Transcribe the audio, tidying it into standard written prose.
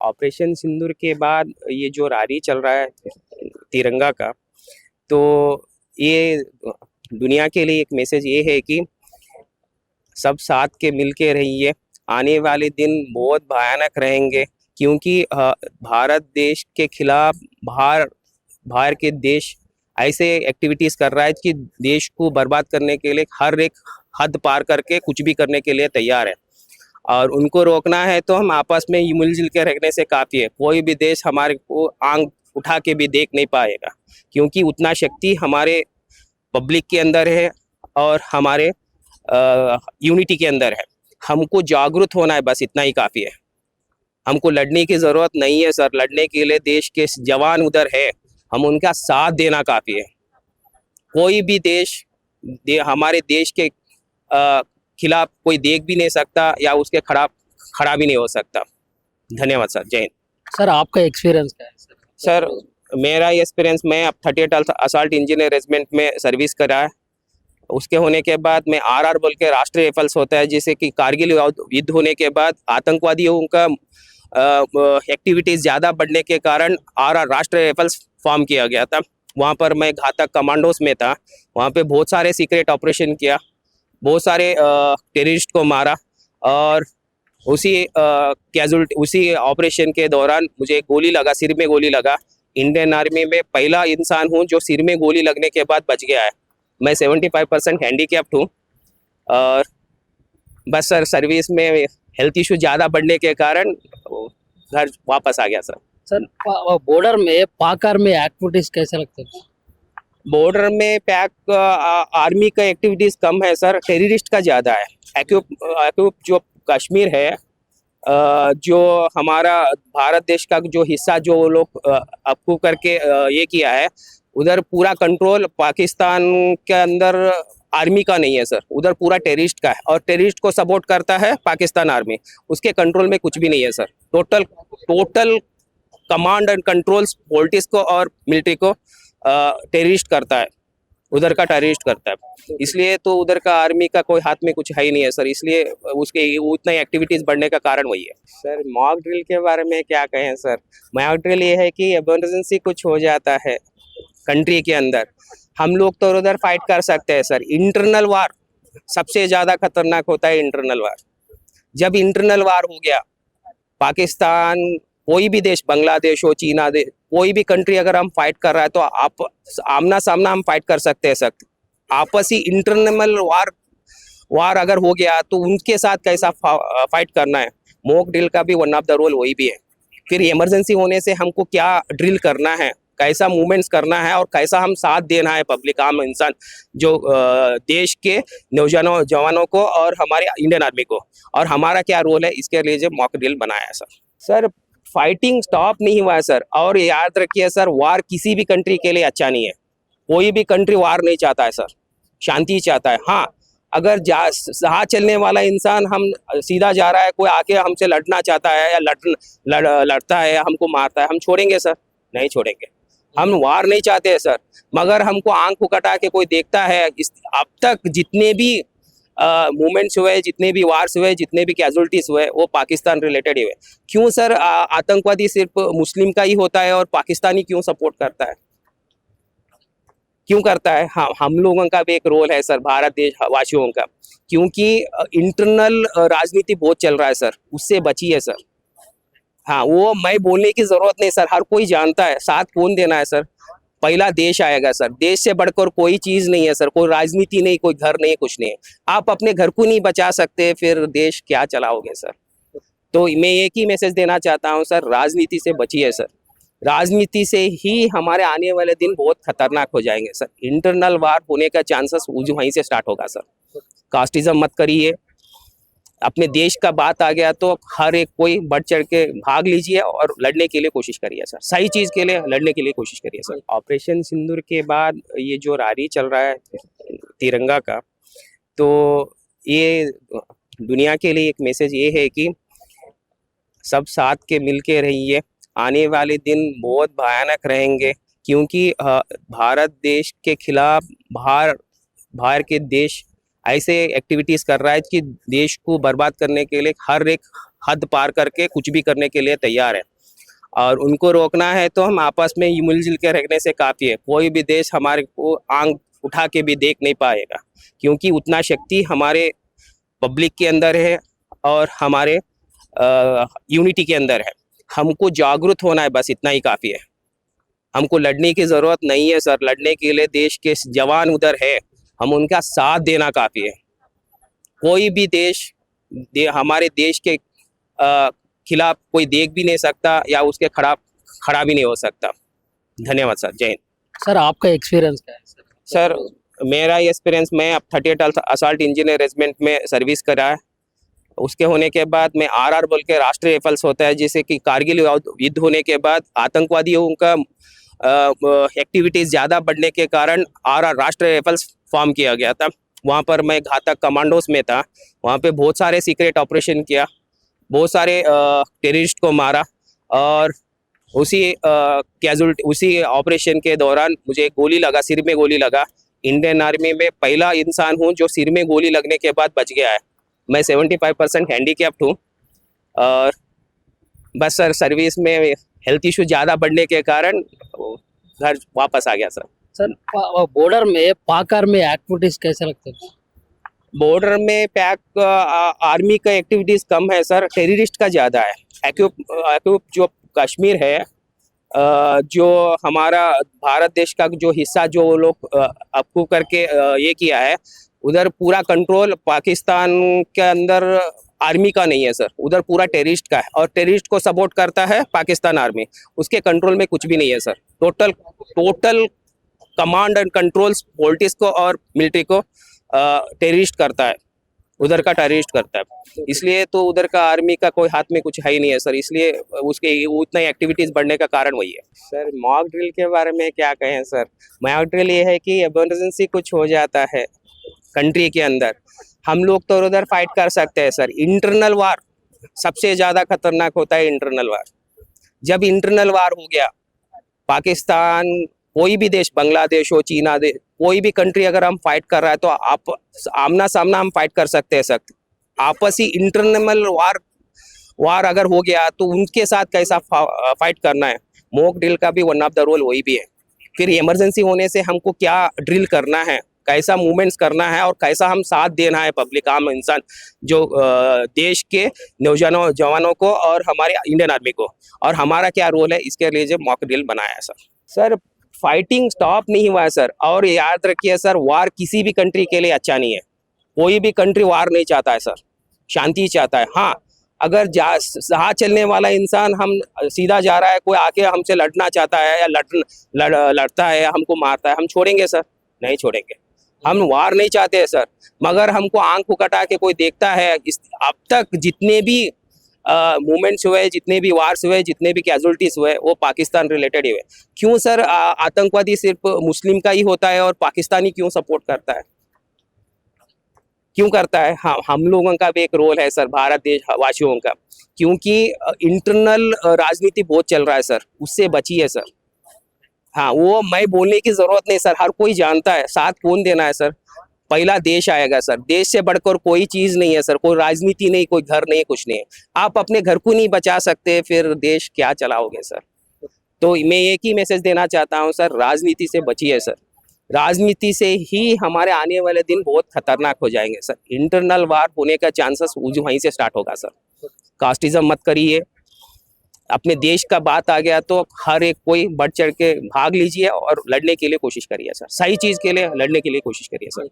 Operation सिंदूर के बाद ये जो रैली चल रहा है तिरंगा का, तो ये दुनिया के लिए एक मैसेज ये है कि सब साथ के मिल के रहिए। आने वाले दिन बहुत भयानक रहेंगे, क्योंकि भारत देश के खिलाफ बाहर बाहर के देश ऐसे एक्टिविटीज़ कर रहा है कि देश को बर्बाद करने के लिए हर एक हद पार करके कुछ भी करने के लिए तैयार है। और उनको रोकना है तो हम आपस में ही मिलजुल के रहने से काफ़ी है। कोई भी देश हमारे को आंख उठा के भी देख नहीं पाएगा, क्योंकि उतना शक्ति हमारे पब्लिक के अंदर है और हमारे यूनिटी के अंदर है। हमको जागरूक होना है, बस इतना ही काफ़ी है। हमको लड़ने की ज़रूरत नहीं है सर। लड़ने के लिए देश के जवान उधर है, हम उनका साथ देना काफ़ी है। कोई भी देश हमारे देश के खिलाफ कोई देख भी नहीं सकता या उसके खड़ा भी नहीं हो सकता। धन्यवाद सर। जय हिंद। सर आपका एक्सपीरियंस क्या है सर, मेरा एक्सपीरियंस, मैं अब 38 असॉल्ट इंजीनियर रेजिमेंट में सर्विस करा है। उसके होने के बाद मैं आरआर बोल के राष्ट्रीय राइफल्स होता है, जैसे कि कारगिल युद्ध होने के बाद आतंकवादियों का एक्टिविटीज़ ज़्यादा बढ़ने के कारण आरआर राष्ट्रीय राइफल्स फॉर्म किया गया था। वहाँ पर मैं घातक कमांडोज में था। वहाँ पे बहुत सारे सीक्रेट ऑपरेशन किया, बहुत सारे टेररिस्ट को मारा, और उसी ऑपरेशन के दौरान मुझे गोली लगा, सिर में गोली लगा। इंडियन आर्मी में पहला इंसान हूँ जो सिर में गोली लगने के बाद बच गया है। मैं 75% हैंडीकैप्ड हूँ। और बस सर, सर्विस में हेल्थ इशू ज़्यादा बढ़ने के कारण घर वापस आ गया सर। सर बॉर्डर में पाक आर्मी एक्टिविटीज कैसे लगते हैं? बॉर्डर में पैक आर्मी का एक्टिविटीज़ कम है सर, टेररिस्ट का ज़्यादा है। एक्यूब जो कश्मीर है, जो हमारा भारत देश का जो हिस्सा जो वो लोग अक्यूब करके ये किया है, उधर पूरा कंट्रोल पाकिस्तान के अंदर आर्मी का नहीं है सर, उधर पूरा टेररिस्ट का है। और टेररिस्ट को सपोर्ट करता है पाकिस्तान आर्मी, उसके कंट्रोल में कुछ भी नहीं है sir. Total command and controls politics को और मिलिट्री को टेररिस्ट करता है, उधर का टेररिस्ट करता है। इसलिए तो उधर का आर्मी का कोई हाथ में कुछ है ही नहीं है सर, इसलिए उसके उतना ही एक्टिविटीज़ बढ़ने का कारण वही है सर। मॉक ड्रिल के बारे में क्या कहें सर। मॉक ड्रिल ये है कि इमरजेंसी कुछ हो जाता है कंट्री के अंदर, हम लोग तो उधर फाइट कर सकते हैं सर। इंटरनल वार सबसे ज़्यादा खतरनाक होता है, इंटरनल वार। जब इंटरनल वार हो गया, पाकिस्तान, कोई भी देश, बांग्लादेश हो, चीना देश, कोई भी कंट्री अगर हम फाइट कर रहा है तो आप आमना सामना हम फाइट कर सकते हैं सर। आपसी इंटरनल वार अगर हो गया तो उनके साथ कैसा फाइट करना है। मॉक ड्रिल का भी वन ऑफ द रोल वही भी है। फिर इमरजेंसी होने से हमको क्या ड्रिल करना है, कैसा मूवमेंट्स करना है, और कैसा हम साथ देना है पब्लिक, आम इंसान, जो देश के नौजवानों जवानों को और हमारे इंडियन आर्मी को, और हमारा क्या रोल है, इसके लिए जो मॉक ड्रिल बनाया है सर। फाइटिंग स्टॉप नहीं हुआ है सर। और याद रखिए सर, वार किसी भी कंट्री के लिए अच्छा नहीं है। कोई भी कंट्री वार नहीं चाहता है सर, शांति चाहता है। हाँ, अगर जहाँ चलने वाला इंसान हम सीधा जा रहा है, कोई आके हमसे लड़ना चाहता है या लड़ता है या हमको मारता है, हम छोड़ेंगे सर? नहीं छोड़ेंगे। हम वार नहीं चाहते हैं सर, मगर हमको आंख उकटा के कोई देखता है। अब तक जितने भी मूवमेंट्स हुए, जितने भी वार्स हुए, जितने भी कैजुअलिटीज हुए, वो पाकिस्तान रिलेटेड ही हुए। क्यों सर आतंकवादी सिर्फ मुस्लिम का ही होता है और पाकिस्तानी क्यों सपोर्ट करता है, क्यों करता है? हाँ, हम लोगों का भी एक रोल है सर, भारत देश वासियों का, क्योंकि इंटरनल राजनीति बहुत चल रहा है सर, उससे बचिए सर। हाँ, वो मैं बोलने की जरूरत नहीं सर, हर कोई जानता है साथ कौन देना है सर। पहला देश आएगा सर, देश से बढ़कर कोई चीज नहीं है सर, कोई राजनीति नहीं, कोई घर नहीं, कुछ नहीं है। आप अपने घर को नहीं बचा सकते, फिर देश क्या चलाओगे सर? तो मैं एक ही मैसेज देना चाहता हूँ सर, राजनीति से बचिए सर। राजनीति से ही हमारे आने वाले दिन बहुत खतरनाक हो जाएंगे सर। इंटरनल वार होने का चांसेस वहीं से स्टार्ट होगा सर। कास्टिज्म मत करिए। अपने देश का बात आ गया तो हर एक कोई बढ़ चढ़ के भाग लीजिए और लड़ने के लिए कोशिश करिए सर। सही चीज़ के लिए लड़ने के लिए कोशिश करिए सर। ऑपरेशन सिंदूर के बाद ये जो रैली चल रहा है तिरंगा का, तो ये दुनिया के लिए एक मैसेज ये है कि सब साथ के मिल के रहिए। आने वाले दिन बहुत भयानक रहेंगे, क्योंकि भारत देश के खिलाफ बाहर के देश ऐसे एक्टिविटीज़ कर रहा है कि देश को बर्बाद करने के लिए हर एक हद पार करके कुछ भी करने के लिए तैयार है, और उनको रोकना है तो हम आपस में ही मिलजुल के रहने से काफ़ी है। कोई भी देश हमारे को आंख उठा के भी देख नहीं पाएगा, क्योंकि उतना शक्ति हमारे पब्लिक के अंदर है और हमारे यूनिटी के अंदर है। हमको जागरूक होना है, बस इतना ही काफ़ी है। हमको लड़ने की ज़रूरत नहीं है सर, लड़ने के लिए देश के जवान उधर है, हम उनका साथ देना काफ़ी है। कोई भी देश हमारे देश के खिलाफ कोई देख भी नहीं सकता या उसके खड़ा भी नहीं हो सकता। धन्यवाद सर, जय हिंद। सर आपका एक्सपीरियंस क्या है सर? सर मेरा एक्सपीरियंस, मैं अब 38 असॉल्ट इंजीनियर रेजिमेंट में सर्विस करा है। उसके होने के बाद मैं आरआर बोल के राष्ट्रीय राइफल्स होता है, जैसे कि कारगिल युद्ध होने के बाद आतंकवादियों का एक्टिविटीज़ ज़्यादा बढ़ने के कारण आरआर राष्ट्रीय राइफल्स फॉर्म किया गया था। वहाँ पर मैं घातक कमांडोज में था। वहाँ पे बहुत सारे सीक्रेट ऑपरेशन किया, बहुत सारे टेररिस्ट को मारा, और उसी ऑपरेशन के दौरान मुझे गोली लगा, सिर में गोली लगा। इंडियन आर्मी में पहला इंसान हूँ जो सिर में गोली लगने के बाद बच गया है। मैं 75% हैंडीकैप्ड हूँ, और बस सर सर्विस में हेल्थ इशू ज़्यादा बढ़ने के कारण घर वापस आ गया सर। सर बॉर्डर में पाक आर्मी एक्टिविटीज कैसे लगते हैं? बॉर्डर में पैक आर्मी का एक्टिविटीज़ कम है सर, टेररिस्ट का ज़्यादा है। एक्यूप जो कश्मीर है, जो हमारा भारत देश का जो हिस्सा जो वो लोग अक्यूप करके ये किया है, उधर पूरा कंट्रोल पाकिस्तान के अंदर आर्मी का नहीं है सर, उधर पूरा टेररिस्ट का है, और टेररिस्ट को सपोर्ट करता है पाकिस्तान आर्मी। उसके कंट्रोल में कुछ भी नहीं है sir. Total command and controls politics को और मिलिट्री को टेररिस्ट करता है, उधर का टेररिस्ट करता है। इसलिए तो उधर का आर्मी का कोई हाथ में कुछ है ही नहीं है सर, इसलिए उसके उतना एक्टिविटीज़ बढ़ने का कारण वही है सर। मॉक ड्रिल के बारे में क्या कहें सर, मॉक ड्रिल ये है कि इमरजेंसी कुछ हो जाता है कंट्री के अंदर, हम लोग तो उधर फाइट कर सकते हैं सर। इंटरनल वार सबसे ज़्यादा खतरनाक होता है, इंटरनल वार। जब इंटरनल वार हो गया, पाकिस्तान, कोई भी देश, बांग्लादेश हो, चीना देश, कोई भी कंट्री अगर हम फाइट कर रहा है तो आप आमना सामना हम फाइट कर सकते हैं सर। आपसी इंटरनल वार अगर हो गया तो उनके साथ कैसा फाइट करना है, मॉक ड्रिल का भी वन ऑफ द रोल वही भी है। फिर इमरजेंसी होने से हमको क्या ड्रिल करना है, कैसा मूवमेंट्स करना है, और कैसा हम साथ देना है पब्लिक, आम इंसान, जो देश के नौजवानों जवानों को और हमारे इंडियन आर्मी को, और हमारा क्या रोल है, इसके लिए जो मॉक ड्रिल बनाया है सर। फाइटिंग स्टॉप नहीं हुआ है सर, और याद रखिए सर, वार किसी भी कंट्री के लिए अच्छा नहीं है। कोई भी कंट्री वार नहीं चाहता है सर, शांति चाहता है। हाँ, अगर जहाँ चलने वाला इंसान हम सीधा जा रहा है, कोई आके हमसे लड़ना चाहता है या लड़ता है, हमको मारता है, हम छोड़ेंगे सर? नहीं छोड़ेंगे। हम वार नहीं चाहते हैं सर, मगर हमको आंख उकटा के कोई देखता है। अब तक जितने भी मूवमेंट्स हुए, जितने भी वार्स हुए, जितने भी कैजुअलिटीज हुए, वो पाकिस्तान रिलेटेड ही हुए। क्यों सर आतंकवादी सिर्फ मुस्लिम का ही होता है और पाकिस्तानी क्यों सपोर्ट करता है, क्यों करता है? हाँ, हम लोगों का भी एक रोल है सर, भारत देश वासियों का, क्योंकि इंटरनल राजनीति बहुत चल रहा है सर, उससे बचिए सर। हाँ, वो मैं बोलने की जरूरत नहीं सर, हर कोई जानता है साथ कौन देना है सर। पहला देश आएगा सर, देश से बढ़कर कोई चीज नहीं है सर, कोई राजनीति नहीं, कोई घर नहीं, कुछ नहीं है। आप अपने घर को नहीं बचा सकते, फिर देश क्या चलाओगे सर? तो मैं एक ही मैसेज देना चाहता हूँ सर, राजनीति से बचिए सर। राजनीति से ही हमारे आने वाले दिन बहुत खतरनाक हो जाएंगे सर। इंटरनल वार होने का चांसेस वहीं से स्टार्ट होगा सर। कास्टिज्म मत करिए, अपने देश का बात आ गया तो हर एक कोई बढ़ चढ़ के भाग लीजिए और लड़ने के लिए कोशिश करिए सर, सही चीज़ के लिए लड़ने के लिए कोशिश करिए सर।